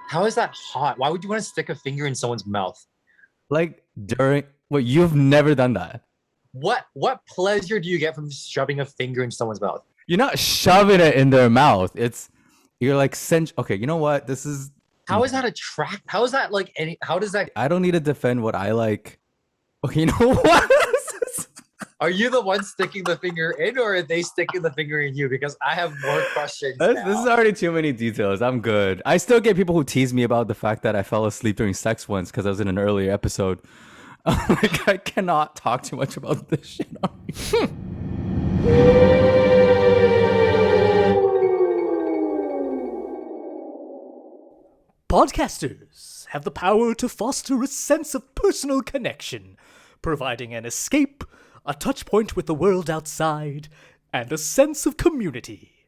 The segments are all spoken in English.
How is that hot? Why would you want to stick a finger in someone's mouth? Like you've never done that. What pleasure do you get from shoving a finger in someone's mouth? You're not shoving it in their mouth. You're like, okay, you know what? This is. How is that attract? How is that like any? How does that? I don't need to defend what I like. Okay, you know what? Are you the one sticking the finger in, or are they sticking the finger in you? Because I have more questions. This is already too many details. I'm good. I still get people who tease me about the fact that I fell asleep during sex once because I was in an earlier episode. Like, I cannot talk too much about this shit. Podcasters have the power to foster a sense of personal connection, providing an escape, a touch point with the world outside, and a sense of community.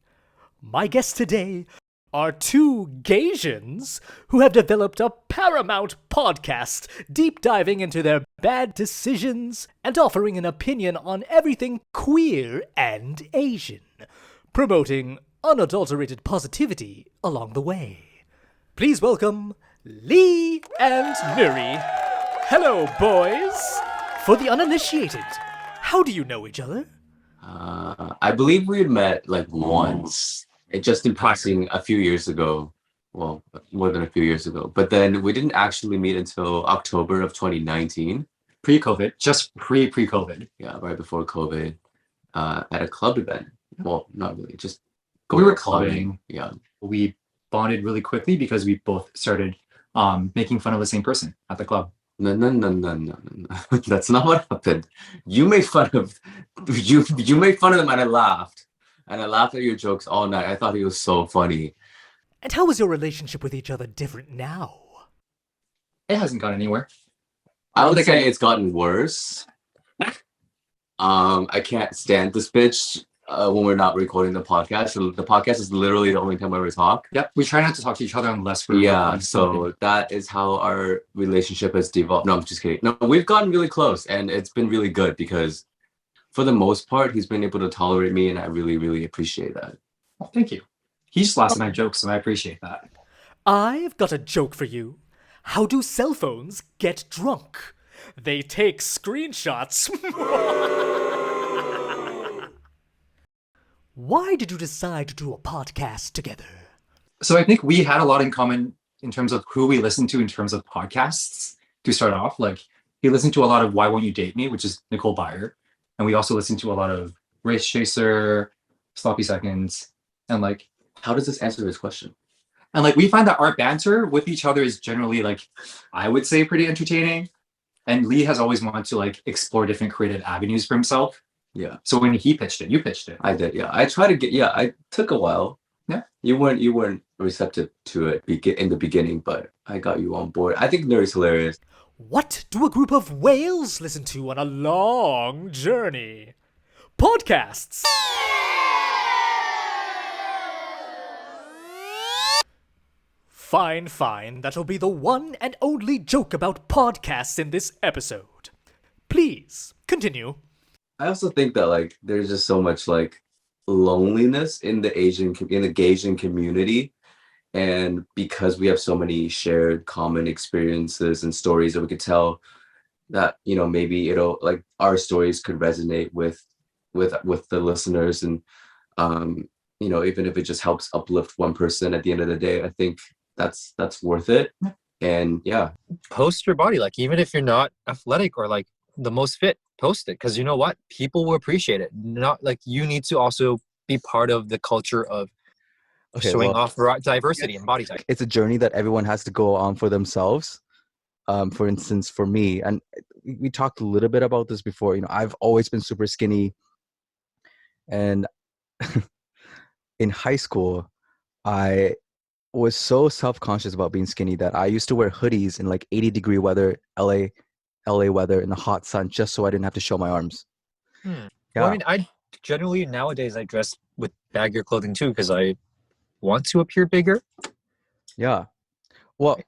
My guests today are two gaysians who have developed a paramount podcast deep diving into their bad decisions and offering an opinion on everything queer and Asian, promoting unadulterated positivity along the way. Please welcome Lee and Nuri. Hello, boys. For the uninitiated, how do you know each other? I believe we had met like once, just in passing a few years ago. Well, more than a few years ago. But then we didn't actually meet until October of 2019. Pre-COVID, just pre-COVID. Yeah, right before COVID, at a club event. Well, not really, just We were clubbing. Yeah. We bonded really quickly because we both started making fun of the same person at the club. No. That's not what happened. You made fun of you made fun of them, and I laughed. And I laughed at your jokes all night. I thought it was so funny. And how is your relationship with each other different now? It hasn't gone anywhere. I would say it's gotten worse. I can't stand this bitch when we're not recording the podcast. So the podcast is literally the only time we ever talk. Yep, we try not to talk to each other unless we're so that is how our relationship has devolved. No, I'm just kidding. No, we've gotten really close, and it's been really good because for the most part, he's been able to tolerate me, and I really, really appreciate that. Well, thank you. He just laughs at my jokes, and I appreciate that. I've got a joke for you. How do cell phones get drunk? They take screenshots. Why did you decide to do a podcast together? So I think we had a lot in common in terms of who we listened to in terms of podcasts to start off. Like, he listened to a lot of Why Won't You Date Me, which is Nicole Byer. And we also listened to a lot of Race Chaser, Sloppy Seconds, and like... How does this answer this question? And like, we find that our banter with each other is generally like, I would say, pretty entertaining. And Lee has always wanted to like explore different creative avenues for himself. Yeah. So when he pitched it, you pitched it. I did. Yeah. I took a while. Yeah. You weren't receptive to it in the beginning, but I got you on board. I think Nuri's hilarious. What do a group of whales listen to on a long journey? Podcasts. Fine. That'll be the one and only joke about podcasts in this episode. Please, continue. I also think that like there's just so much like loneliness in the Gaysian community, and because we have so many shared common experiences and stories that we could tell, that maybe it'll like our stories could resonate with the listeners, and even if it just helps uplift one person at the end of the day, I think that's worth it. And yeah, Post your body, like even if you're not athletic or like the most fit, post it, because you know what, people will appreciate it. Not like you need to also be part of the culture of showing off diversity and body type. It's a journey that everyone has to go on for themselves. For instance, for me, and we talked a little bit about this before, I've always been super skinny, and in high school I was so self-conscious about being skinny that I used to wear hoodies in like 80-degree weather, LA weather, in the hot sun, just so I didn't have to show my arms. Yeah. Well, I mean, I generally nowadays I dress with baggier clothing too because I want to appear bigger. Yeah. Well,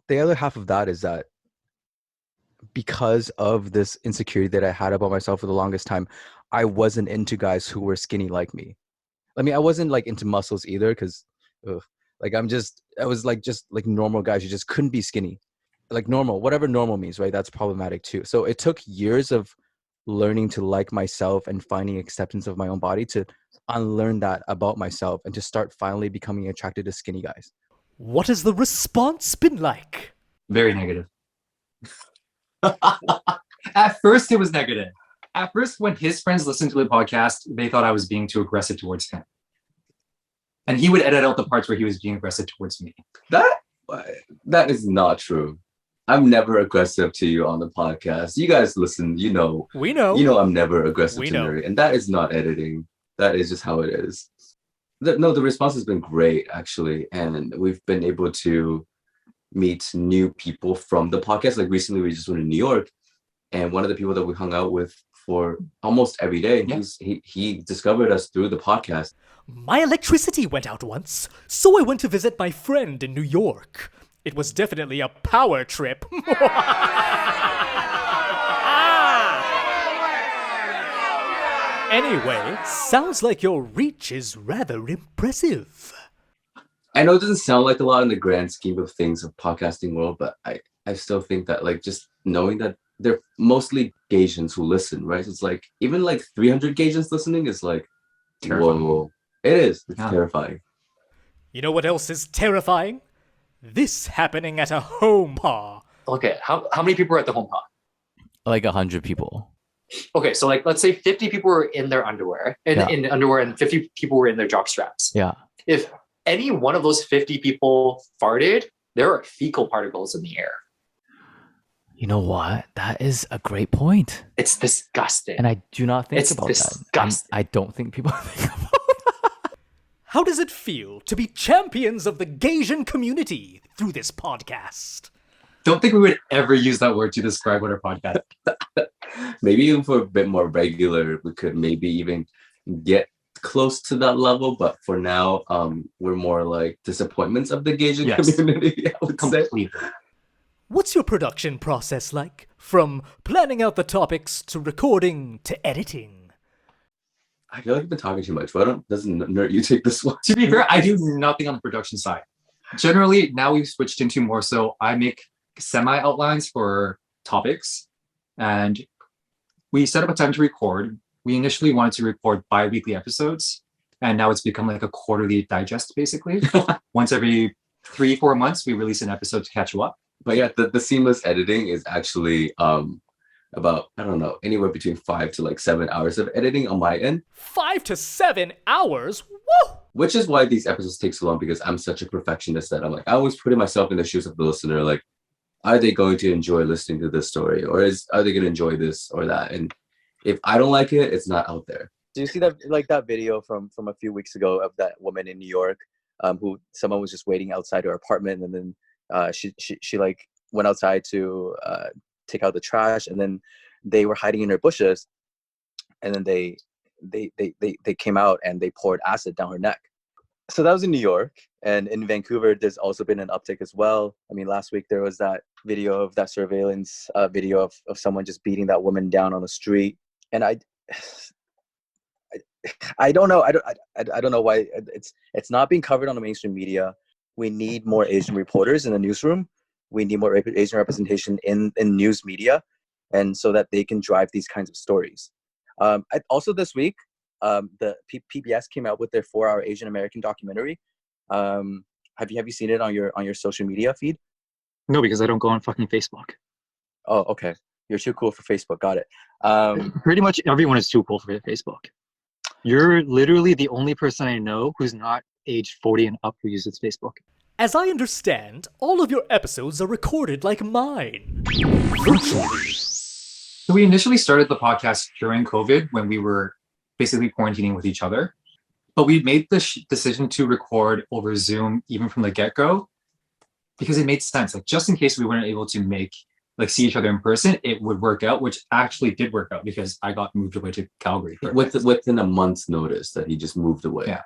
the other half of that is that because of this insecurity that I had about myself for the longest time, I wasn't into guys who were skinny like me. I mean, I wasn't like into muscles either because like I'm just I was like just like normal guys. You just couldn't be skinny, like normal, whatever normal means, right? That's problematic too. So it took years of learning to like myself and finding acceptance of my own body to unlearn that about myself and to start finally becoming attracted to skinny guys. What has the response been like? Very negative. At first, it was negative. At first, when his friends listened to the podcast, they thought I was being too aggressive towards him. And he would edit out the parts where he was being aggressive towards me. That is not true. I'm never aggressive to you on the podcast. You guys listen, We know. I'm never aggressive We to know. Nuri. And that is not editing. That is just how it is. The response has been great, actually. And we've been able to meet new people from the podcast. Like recently, we just went to New York. And one of the people that we hung out with for almost every day, he discovered us through the podcast. My electricity went out once, so I went to visit my friend in New York. It was definitely a power trip. Anyway, sounds like your reach is rather impressive. I know it doesn't sound like a lot in the grand scheme of things of podcasting world, but I still think that like just knowing that they're mostly Gaysians who listen, right? So it's like even like 300 Gaysians listening is like Terrifying. whoa. It is. It's terrifying. You know what else is terrifying? This happening at a home pa. Okay, how many people were at the home pod? Like 100 people. Okay, so like let's say 50 people were in their underwear, in underwear, and 50 people were in their jock straps. Yeah. If any one of those 50 people farted, there are fecal particles in the air. You know what? That is a great point. It's disgusting. And I do not think It's about disgusting. that. I don't think people think about that. How does it feel to be champions of the Gaysian community through this podcast? Don't think we would ever use that word to describe what our podcast is. Maybe even for a bit more regular, we could maybe even get close to that level. But for now, we're more like disappointments of the Gaysian community, I would say. Completely. What's your production process like? From planning out the topics to recording to editing? I feel like I've been talking too much. Why doesn't Nerd you take this one? To be fair, I do nothing on the production side. Generally, now we've switched into more so I make semi-outlines for topics, and we set up a time to record. We initially wanted to record bi-weekly episodes, and now it's become like a quarterly digest, basically. Once every 3-4 months, we release an episode to catch you up. But yeah, the seamless editing is actually about, I don't know, anywhere between 5 to like 7 hours of editing on my end. 5 to 7 hours? Woo! Which is why these episodes take so long, because I'm such a perfectionist that I'm like, I always putting myself in the shoes of the listener. Like, are they going to enjoy listening to this story, or are they going to enjoy this or that? And if I don't like it, it's not out there. Do you see that video from a few weeks ago of that woman in New York, who someone was just waiting outside her apartment, and then she like went outside to take out the trash, and then they were hiding in her bushes, and then they came out and they poured acid down her neck. So that was in New York, and in Vancouver there's also been an uptick as well. I mean, last week there was that video of that surveillance video of someone just beating that woman down on the street, and I don't know. I don't know why it's not being covered on the mainstream media. We need more Asian reporters in the newsroom. We need more Asian representation in news media, and so that they can drive these kinds of stories. Also this week, the PBS came out with their 4-hour Asian American documentary. Have you seen it on your social media feed? No, because I don't go on fucking Facebook. Oh, okay. You're too cool for Facebook. Got it. Pretty much everyone is too cool for Facebook. You're literally the only person I know who's not age 40 and up who uses Facebook. As I understand, all of your episodes are recorded like mine, virtually. So we initially started the podcast during COVID when we were basically quarantining with each other. But we made the decision to record over Zoom even from the get-go because it made sense. Like, just in case we weren't able to see each other in person, it would work out, which actually did work out because I got moved away to Calgary. Within a month's notice that he just moved away. Yeah.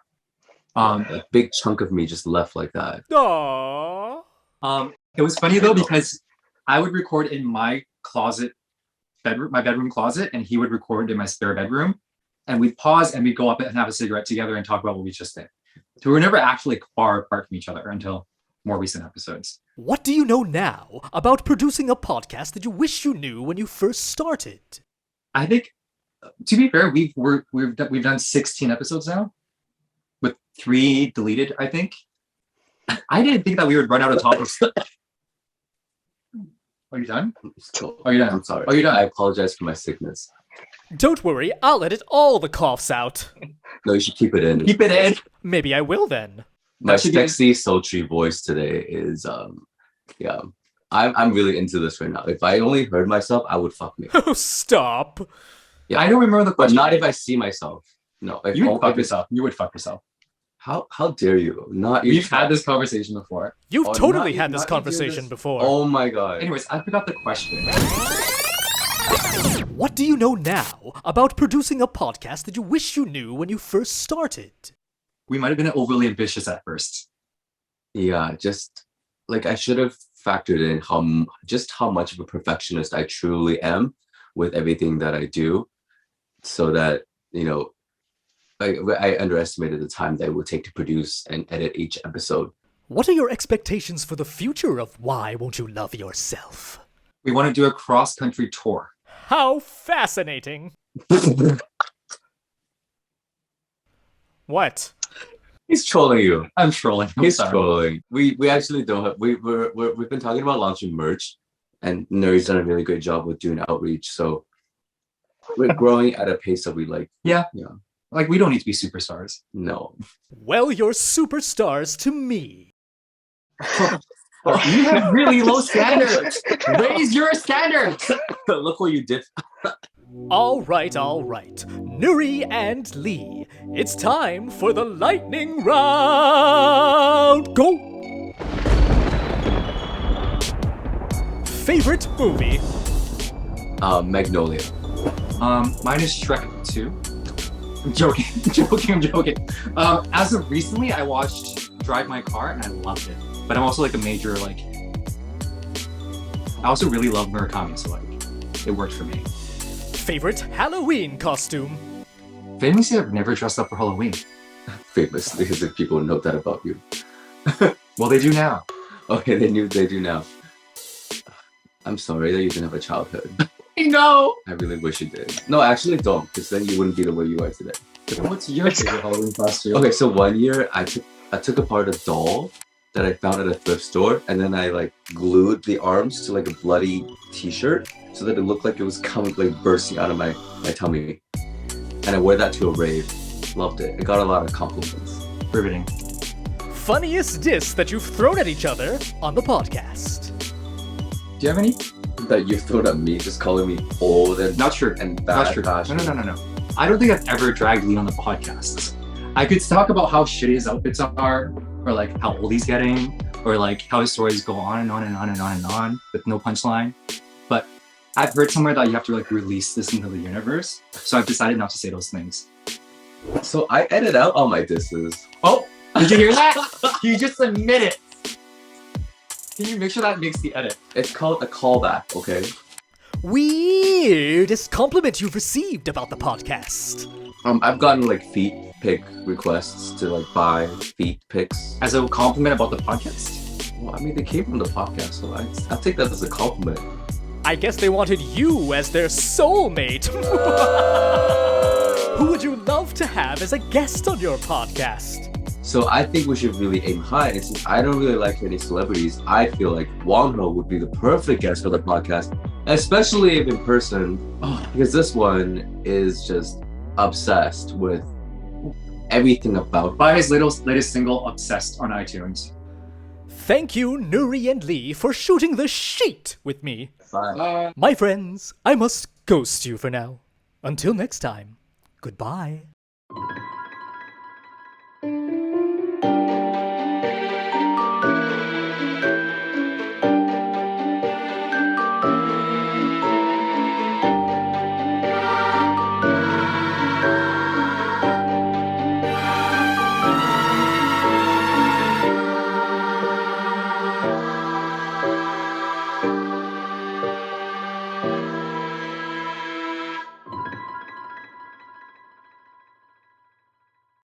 A big chunk of me just left like that. Aww. It was funny though, because I would record in my bedroom closet, and he would record in my spare bedroom. And we'd pause and we'd go up and have a cigarette together and talk about what we just did. So we were never actually far apart from each other until more recent episodes. What do you know now about producing a podcast that you wish you knew when you first started? I think, to be fair, we've done 16 episodes now, with 3 deleted. I think. I didn't think that we would run out of topics. Are you done? Are you done? I'm sorry. Are you done? I apologize for my sickness. Don't worry, I'll edit all the coughs out. No, you should keep it in. Keep it in. Maybe I will then. My That should be- sexy, sultry voice today is yeah. I'm really into this right now. If I only heard myself, I would fuck me. Oh, stop. Yeah. I don't remember the But question. not if I see myself. No. If You would if fuck it's- yourself. You would fuck yourself. How dare you? Not We've had this conversation before. You've Oh, totally not- had this not you do conversation this- before. Oh my god. Anyways, I forgot the question. What do you know now about producing a podcast that you wish you knew when you first started? We might have been overly ambitious at first. Yeah, just like I should have factored in how much of a perfectionist I truly am with everything that I do, so that I underestimated the time that it would take to produce and edit each episode. What are your expectations for the future of Why Won't You Love Yourself? We want to do a cross-country tour. How fascinating. What? He's trolling you. I'm trolling. I'm He's sorry. trolling. We actually don't have. We've been talking about launching merch, and Nuri's done a really great job with doing outreach. So we're growing at a pace that we like. Yeah. Yeah. Like, we don't need to be superstars. No. Well, you're superstars to me. You have really low standards. Raise your standards. Look what you did. All right. Nuri and Lee, it's time for the lightning round. Go! Favorite movie? Magnolia. Mine is Shrek 2. I'm joking. I'm joking. As of recently, I watched Drive My Car and I loved it. But I'm also like a major I also really love Murakami, so it worked for me. Favorite Halloween costume? Famously, I've never dressed up for Halloween. Famous, because if people know that about you. Well, they do now. Okay, they do now. I'm sorry that you didn't have a childhood. No. I really wish you did. No, actually don't, because then you wouldn't be the way you are today. What's your favorite Halloween costume? Okay, so one year I took apart a doll that I found at a thrift store, and then I glued the arms to a bloody t-shirt so that it looked like it was coming bursting out of my tummy. And I wore that to a rave. Loved it. It got a lot of compliments. Riveting. Funniest diss that you've thrown at each other on the podcast? Do you have any? That you thrown at me, just calling me old and Not true. and bad. Not true. fashion. No. I don't think I've ever dragged Lee on the podcast. I could talk about how shitty his outfits are, or how old he's getting, or how his stories go on and on and on and on and on with no punchline. But I've heard somewhere that you have to release this into the universe, so I've decided not to say those things. So I edit out all my disses. Oh, did you hear that? You just admit it. Can you make sure that makes the edit? It's called a callback, okay? Weirdest compliment you've received about the podcast? I've gotten feet pic requests to buy feet pics. As a compliment about the podcast? Well, I mean, they came from the podcast, so I'll take that as a compliment. I guess they wanted you as their soulmate. Who would you love to have as a guest on your podcast? So I think we should really aim high. And since I don't really like any celebrities, I feel like Wong Ho would be the perfect guest for the podcast, especially if in person, because this one is just obsessed with everything about. Buy his latest single, Obsessed, on iTunes. Thank you, Nuri and Lee, for shooting the shit with me. Bye. My friends, I must ghost you for now. Until next time, goodbye.